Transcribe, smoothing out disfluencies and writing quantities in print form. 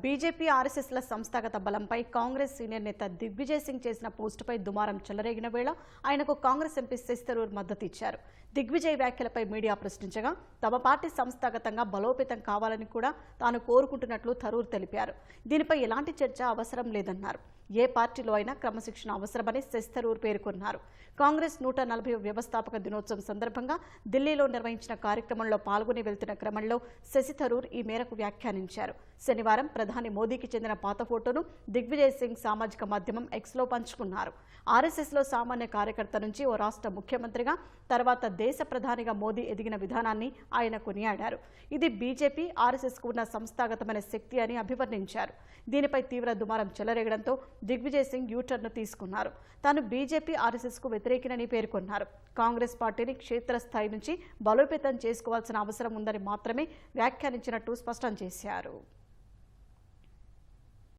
BJP ఆర్ఎస్ఎస్ల సంస్థాగత బలంపై Congress senior నేత దిగ్విజయ్ సింగ్ చేసిన పోస్టుపై దుమారం చెలరేగిన వేళ ఆయనకు కాంగ్రెస్ ఎంపీ శశి థరూర్ మద్దతు ఇచ్చారు. దిగ్విజయ్ వ్యాఖ్యలపై మీడియా ప్రశ్నించగా తమ పార్టీ సంస్థాగతంగా బలోపేతం కావాలని కూడా తాను కోరుకుంటున్నట్లు థరూర్ తెలిపారు. దీనిపై ఎలాంటి చర్చ అవసరం లేదన్నారు. ఏ పార్టీలో అయినా క్రమశిక్షణ అవసరమని శశి థరూర్ పేర్కొన్నారు. కాంగ్రెస్ 140వ వ్యవస్థాపక దినోత్సవం సందర్భంగా ఢిల్లీలో నిర్వహించిన కార్యక్రమంలో పాల్గొని వెళ్తున్న క్రమంలో శశి థరూర్ ఈ మేరకు వ్యాఖ్యానించారు. శనివారం ప్రధాని మోదీకి చెందిన పాత ఫోటోను దిగ్విజయ్ సింగ్ సామాజిక మాధ్యమం ఎక్స్లో పంచుకున్నారు. ఆర్ఎస్ఎస్లో సామాన్య కార్యకర్త నుంచి ఓ రాష్ట్ర ముఖ్యమంత్రిగా, తర్వాత దేశ ప్రధానిగా మోదీ ఎదిగిన విధానాన్ని ఆయన కొనియాడారు. ఇది బీజేపీ ఆర్ఎస్ఎస్కు ఉన్న సంస్థాగతమైన శక్తి అని అభివర్ణించారు. దీనిపై తీవ్ర దుమారం చెలరేగడంతో దిగ్విజయ్ సింగ్ యూటర్న్ తీసుకున్నారు. తాను బీజేపీ ఆర్ఎస్ఎస్కు వ్యతిరేకినని పేర్కొన్నారు. కాంగ్రెస్ పార్టీని క్షేత్రస్థాయి నుంచి బలోపేతం చేసుకోవాల్సిన అవసరం ఉందని మాత్రమే వ్యాఖ్యానించినట్టు స్పష్టం చేశారు.